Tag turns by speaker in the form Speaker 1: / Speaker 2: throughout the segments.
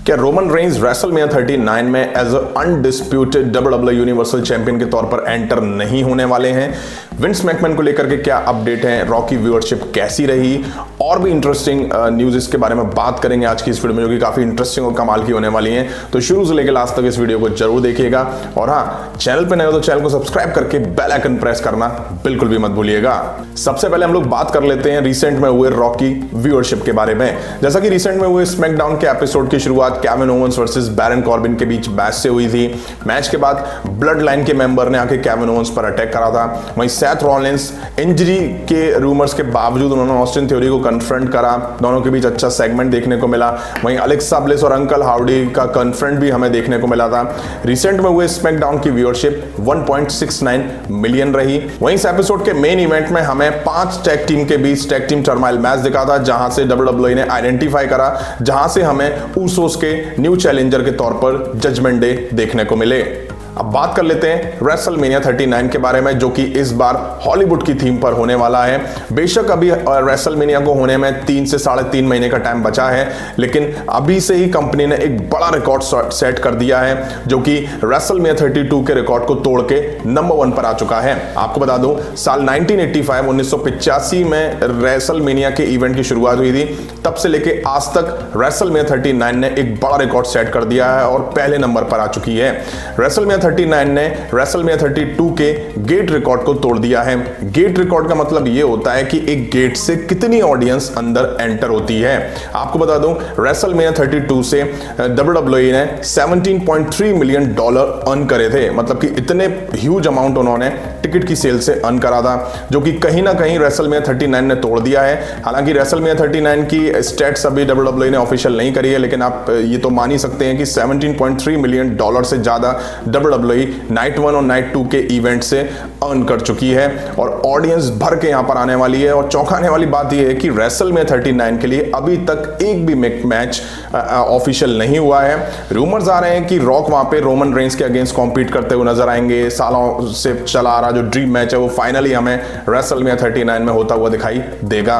Speaker 1: क्या Roman Reigns WrestleMania 39 में as a undisputed WWE universal champion के तौर पर एंटर नहीं होने वाले हैं? विंस मैकमैन को लेकर के क्या अपडेट है, रॉ की व्यूअरशिप कैसी रही, और भी इंटरेस्टिंग न्यूज इसके बारे में बात करेंगे आज की इस वीडियो में, जो कि काफी इंटरेस्टिंग और कमाल की होने वाली है। तो शुरू से लेकर लास्ट तक इस वीडियो को जरूर देखिएगा, और हाँ, चैनल पे नए हो तो चैनल को सब्सक्राइब करके बेल आइकन प्रेस करना बिल्कुल भी मत भूलिएगा। सबसे पहले हम लोग बात कर लेते हैं रिसेंट में हुए रॉ की व्यूअरशिप के बारे में। जैसा कि रिसेंट में हुए स्मैकडाउन के एपिसोड की शुरुआत Kevin Owens versus Baron Corbin के बीच मैच से हुई थी। मैच के बाद ब्लड लाइन के मेंबर ने आके केविन ओवेंस पर अटैक करा था। वहीं सेथ रॉलिंस इंजरी के रूमर्स के बावजूद उन्होंने ऑस्टिन थ्योरी को कन्फ्रंट करा। दोनों के बीच अच्छा सेगमेंट देखने को मिला। वहीं अलेक्सा ब्लिस और अंकल हाउडी का कन्फ्रंट भी हमें देखने को मिला था। रिसेंट में हुए स्मैकडाउन की व्यूअरशिप 1.69 मिलियन रही। वहीं इस एपिसोड के मेन इवेंट में हमें 5 टैग टीम के बीच टैग टीम टर्माइल मैच दिखा था, जहां से डब्ल्यूडब्ल्यूई ने आइडेंटिफाई करा, जहां से हमें ऊसोस के न्यू चैलेंजर के तौर पर जजमेंट डे देखने को मिले। अब बात कर लेते हैं रेसलमेनिया 39 के बारे में, जो कि इस बार हॉलीवुड की थीम पर होने वाला है। बेशक अभी रेसलमेनिया को होने में 3 से 3.5 महीने का टाइम बचा है, लेकिन अभी से ही कंपनी ने एक बड़ा रिकॉर्ड सेट कर दिया है, जो कि रेसलमेनिया 32 के रिकॉर्ड को तोड़ के नंबर 1 पर आ चुका है। आपको बता दूं, साल 1985 में रेसलमेनिया के इवेंट की शुरुआत हुई थी। तब से लेके आज तक रेसलमेनिया 39 ने एक बड़ा रिकॉर्ड सेट कर दिया है और पहले नंबर पर आ चुकी है। रेसलमेनिया 39 ने रेसलमेनिया 32 के गेट रिकॉर्ड को तोड़ दिया है। गेट रिकॉर्ड का मतलब यह होता है कि एक गेट से कितनी ऑडियंस अंदर एंटर होती है। आपको बता दूं, रेसलमेनिया 32 से डब्ल्यूडब्ल्यूई ने $17.3 मिलियन अर्न करे थे। मतलब कि इतने ह्यूज अमाउंट उन्होंने टिकट की सेल से अर्न करा था, जो कि कहीं ना कहीं रेसलमेनिया 39 ने तोड़ दिया है। हालांकि रेसलमेनिया 39 की स्टैट्स अभी डब्ल्यूडब्ल्यूई ने ऑफिशियल नहीं करी है, लेकिन आप ये तो मान ही सकते हैं कि $17.3 मिलियन से ज्यादा डब्ल्यूडब्ल्यूई नाइट 1 और नाइट 2 के इवेंट से अर्न कर चुकी है, और ऑडियंस भर के यहां पर आने वाली है। और चौंकाने वाली बात यह है कि रेसलमेनिया 39 के लिए अभी तक एक भी मैच ऑफिशियल नहीं हुआ है। रूमर्स आ रहे हैं कि रॉक वहां पे रोमन रेंज के अगेंस्ट कॉम्पीट करते हुए नजर आएंगे। सालों से चला आ रहा जो ड्रीम मैच है वो फाइनली हमें रेसलमेनिया 39 में होता हुआ दिखाई देगा।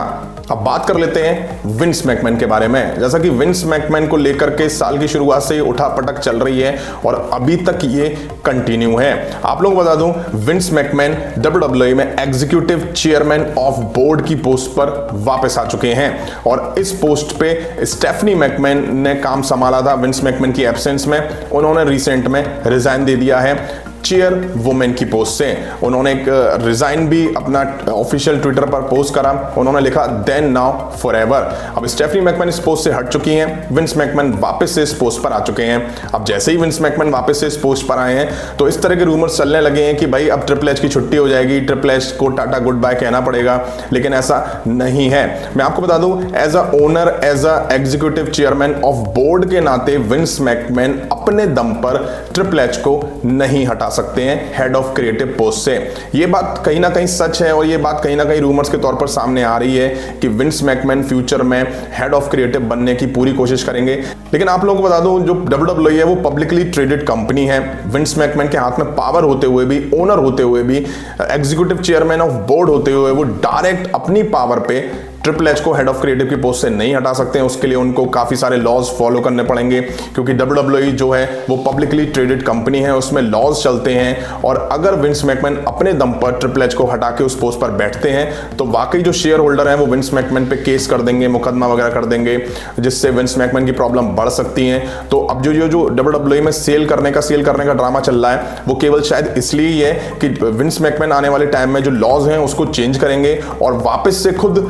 Speaker 1: अब बात कर लेते हैं विंस मैकमैन के बारे में। जैसा कि विंस मैकमैन को लेकर के साल की शुरुआत से उठापटक चल रही है और अभी तक ये कंटिन्यू है। आप लोगों को बता दूं, विंस मैकमैन डब्ल्यूडब्ल्यूई में एग्जीक्यूटिव चेयरमैन ऑफ बोर्ड की पोस्ट पर वापस आ चुके हैं, और इस पोस्ट पे स्टेफनी मैकमैन ने काम संभाला था विंस मैकमैन की एब्सेंस में। उन्होंने रिसेंट में रिजाइन दे दिया है चेयर वुमेन की पोस्ट से। उन्होंने एक रिजाइन भी अपना ऑफिशियल ट्विटर पर पोस्ट करा। उन्होंने लिखा देन नाउ फॉरएवर। अब स्टेफनी मैकमैन इस पोस्ट से हट चुकी हैं, विंस मैकमैन वापस से इस पोस्ट पर आ चुके हैं। अब जैसे ही विंस मैकमैन वापस से इस पोस्ट पर आए हैं, तो इस तरह के रूमर्स चलने लगे हैं कि भाई अब ट्रिपल एच की छुट्टी हो जाएगी, ट्रिपल एच को टाटा गुड बाय कहना पड़ेगा, लेकिन ऐसा नहीं है। मैं आपको बता दूं, as a owner, as a executive chairman of board के नाते विंस मैकमैन अपने दम पर ट्रिपल एच को नहीं हटा सकते हैं हेड ऑफ क्रिएटिव पोस्ट से। यह बात कहीं ना कहीं सच है, और यह बात कहीं ना कहीं रूमर्स के तौर पर सामने आ रही है कि विंस मैकमैन फ्यूचर में हेड ऑफ क्रिएटिव बनने की पूरी कोशिश करेंगे। लेकिन आप लोगों को बता दूं, जो डब्ल्यूडब्ल्यूई है वो पब्लिकली ट्रेडेड कंपनी है। विंस मैकमैन के हाथ में पावर होते हुए भी, ओनर होते हुए भी, एग्जीक्यूटिव चेयरमैन ऑफ बोर्ड होते हुए वो डायरेक्ट अपनी पावर पे ट्रिपल एच को हेड ऑफ क्रिएटिव की पोस्ट से नहीं हटा सकते हैं। उसके लिए उनको काफी सारे लॉज फॉलो करने पड़ेंगे, क्योंकि डब्ल्यूडब्ल्यूई जो है वो पब्लिकली ट्रेडेड कंपनी है, उसमें लॉज चलते हैं। और अगर विंस मैकमैन अपने दम पर ट्रिपल एच को हटा के उस पोस्ट पर बैठते हैं, तो वाकई जो शेयर होल्डर हैं वो विंस मैकमैन पे केस कर देंगे, मुकदमा वगैरह कर देंगे, जिससे विंस मैकमैन की प्रॉब्लम बढ़ सकती है। तो अब जो डब्ल्यूडब्ल्यूई में सेल करने का ड्रामा चल रहा है, वो केवल शायद इसलिए ही है कि विंस मैकमैन आने वाले टाइम में जो लॉज हैं उसको चेंज करेंगे और वापस से खुद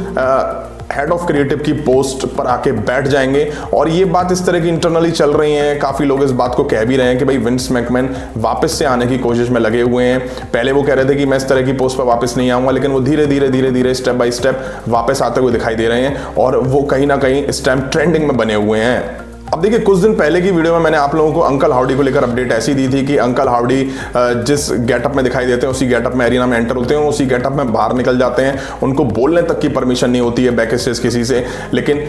Speaker 1: हेड ऑफ क्रिएटिव की पोस्ट पर आके बैठ जाएंगे। और ये बात इस तरह की इंटरनली चल रही है, काफी लोग इस बात को कह भी रहे हैं कि भाई विंस मैकमैन वापस से आने की कोशिश में लगे हुए हैं। पहले वो कह रहे थे कि मैं इस तरह की पोस्ट पर वापस नहीं आऊंगा, लेकिन वो धीरे धीरे स्टेप बाय स्टेप वापस आते हुए दिखाई दे रहे हैं, और वो कहीं ना कहीं इस टाइम ट्रेंडिंग में बने हुए हैं। अब देखिए, कुछ दिन पहले की वीडियो में मैंने आप लोगों को अंकल हाउडी को लेकर अपडेट ऐसी दी थी कि अंकल हाउडी जिस गेटअप में दिखाई देते हैं उसी गेटअप में एरिना में एंटर होते हैं, उसी गेटअप में बाहर निकल जाते हैं। उनको बोलने तक की परमिशन नहीं होती है बैक स्टेज किसी से। लेकिन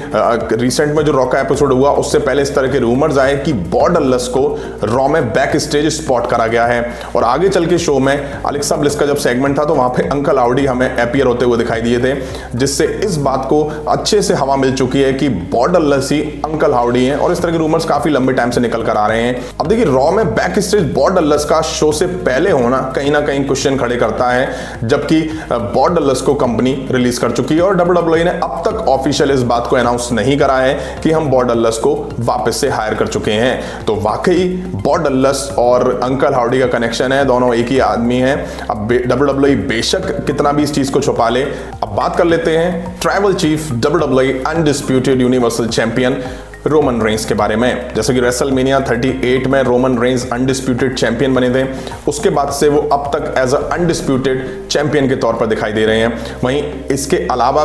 Speaker 1: रिसेंट में जो रॉ का एपिसोड हुआ उससे पहले इस तरह के रूमर्स आए कि बॉर्डरलेस को रॉ में बैक स्टेज स्पॉट करा गया है, और आगे चल के शो में अलेक्सा ब्लिस का जब सेगमेंट था तो वहां पे अंकल हाउडी हमें अपीयर होते हुए दिखाई दिए थे, जिससे इस बात को अच्छे से हवा मिल चुकी है कि बॉर्डरलेस ही अंकल हाउडी है और इस तरह के रूमर्स काफी लंबे टाइम से निकल कर आ रहे हैं। अब देखिए रॉ में बैक स्टेज बॉब डल्लस का शो से पहले होना कहीं ना कहीं क्वेश्चन खड़े करता है, जबकि बॉब डल्लस को कंपनी रिलीज कर चुकी है और WWE ने अब तक ऑफिशियल इस बात को अनाउंस नहीं करा है कि हम बॉब डल्लस को वापस से हायर कर चुके हैं। तो वाकई बॉब डल्लस और अंकल हाउडी का कनेक्शन है, दोनों एक ही आदमी हैं। अब WWE बेशक कितना भी इस चीज को छुपा ले। अब बात कर लेते हैं tribal chief WWE undisputed universal champion Roman Reigns के बारे में। जैसे कि रेसलमेनिया 38 में रोमन रेंस अनडिस्प्यूटेड चैंपियन बने थे, उसके बाद से वो अब तक एज अ अनडिस्प्यूटेड चैंपियन के तौर पर दिखाई दे रहे हैं। वहीं इसके अलावा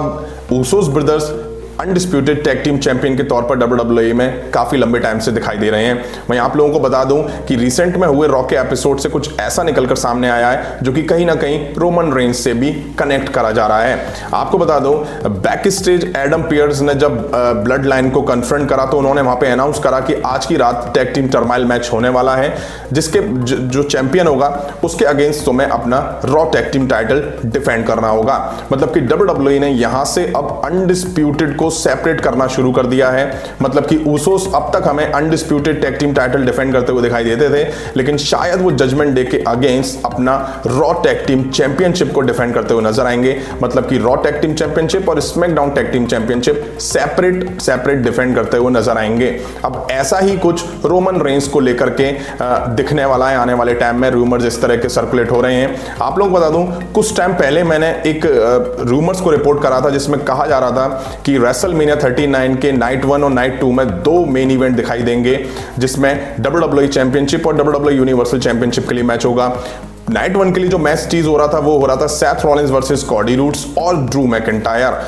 Speaker 1: Usos brothers undisputed tag team champion के तौर पर WWE में काफी लंबे टाइम से दिखाई दे रहे हैं। मैं आप लोगों को बता दूं कि रिसेंट में हुए रॉ के एपिसोड से कुछ ऐसा निकलकर सामने आया है जो कि कहीं ना कहीं रोमन रेंस से भी कनेक्ट करा जा रहा है। आपको बता दूं बैक स्टेज एडम पियर्स ने जब ब्लड लाइन को कन्फ्रंट करा तो उन्होंने वहां पे अनाउंस करा कि आज की रात टैग टीम टर्माइल मैच होने वाला है, जिसके जो चैंपियन होगा उसके अगेंस्ट तुम्हें अपना raw tag team title defend करना होगा। मतलब कि WWE ने यहां से अब अनडिस्प्यूटेड को सेपरेट करना शुरू कर दिया है। मतलब कि ऊसोस अब तक हमें undisputed tag team title defend करते हुए दिखाई देते थे, लेकिन शायद वो जजमेंट डे के अगेंस्ट अपना रॉ टैग टीम चैंपियनशिप को डिफेंड करते हुए नजर आएंगे। मतलब कि रॉ टैग टीम चैंपियनशिप और SmackDown tag team championship separate defend करते हुए नजर आएंगे। अब ऐसा ही कुछ रोमन रेंस को लेकर के दिखने वाला है आने वाले टाइम में। रूमर्स इस तरह के सर्कुलेट हो रहे हैं। आप लोगों को बता दूं कुछ टाइम पहले मैंने एक रूमर्स को रिपोर्ट करा था जिसमें कहा जा रहा था कि रेसलमेनिया 39 के नाइट 1 और नाइट 2 में 2 मेन इवेंट दिखाई देंगे, जिसमें WWE चैंपियनशिप और WWE यूनिवर्सल चैंपियनशिप के लिए मैच होगा। नाइट 1 के लिए जो मैच चीज हो रहा था वो हो रहा था Seth Rollins versus Cody Rhodes और Drew McIntyre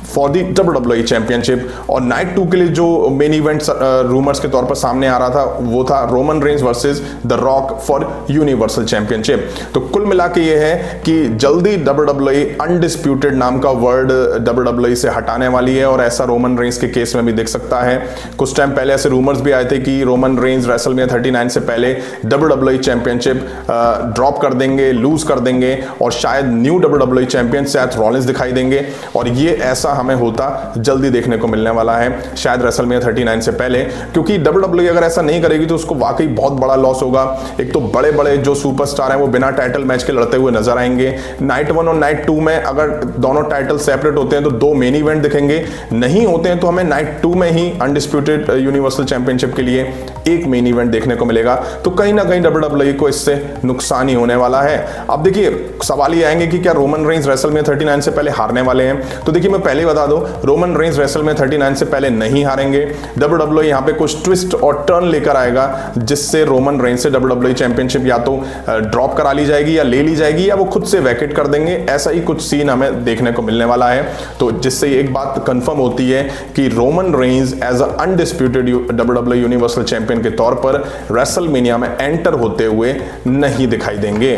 Speaker 1: for the WWE championship, और नाइट 2 के लिए जो मेन इवेंट रूमर्स के तौर पर सामने आ रहा था वो था Roman Reigns versus the rock for universal championship. तो कुल मिला के ये है कि जल्दी WWE अनडिस्प्यूटेड नाम का वर्ड WWE से हटाने वाली है और ऐसा रोमन रेंस के केस में भी देख सकता है। कुछ टाइम पहले ऐसे रूमर्स भी आए थे कि रोमन रेंस रेसलमेनिया 39 से पहले WWE चैंपियनशिप ड्रॉप कर देंगे, लूज कर देंगे और शायद new WWE champion Seth Rollins दिखाई देंगे, और ये ऐसा हमें होता जल्दी देखने को मिलने वाला है शायद रेसलमेनिया 39 से पहले। क्योंकि WWE अगर ऐसा नहीं करेगी तो उसको वाकई बहुत बड़ा लॉस होगा। एक तो बड़े बड़े जो सुपरस्टार हैं वो बिना टाइटल मैच के लड़ते हुए नजर आएंगे। नाइट 1 और नाइट 2 में अगर दोनों टाइटल सेपरेट होते हैं तो 2 मेन इवेंट दिखेंगे, नहीं होते हैं तो हमें नाइट 2 में ही अनडिस्प्यूटेड यूनिवर्सल चैंपियनशिप के लिए एक मेन इवेंट देखने को मिलेगा। तो कहीं ना कहीं WWE को इससे नुकसान ही होने वाला है। अब देखिए सवाल ये आएंगे कि क्या रोमन रेंस रेसलमेनिया 39 से पहले हारने वाले हैं? तो देखिए मैं पहले बता दूं रोमन रेंस रेसलमेनिया 39 से पहले नहीं हारेंगे। WWE यहां पे कुछ ट्विस्ट और टर्न लेकर आएगा जिससे रोमन रेंस से WWE चैंपियनशिप या तो ड्रॉप करा ली जाएगी या ले ली जाएगी या वो खुद से वैकेट कर देंगे। ऐसा ही कुछ सीन हमें देखने को मिलने वाला है। तो जिससे एक बात कंफर्म होती है कि Roman Reigns as a undisputed WWE universal champion के तौर पर रेसलमेनिया में एंटर होते हुए नहीं दिखाई देंगे।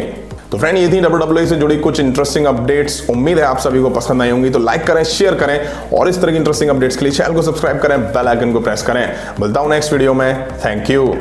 Speaker 1: तो फ्रेंड ये थी WWE से जुड़ी कुछ इंटरेस्टिंग अपडेट्स। उम्मीद है आप सभी को पसंद आई होंगी। तो लाइक करें, शेयर करें और इस तरह की इंटरेस्टिंग अपडेट्स के लिए चैनल को सब्सक्राइब करें, बेल आइकन को प्रेस करें। मिलता हूं नेक्स्ट वीडियो में। Thank you.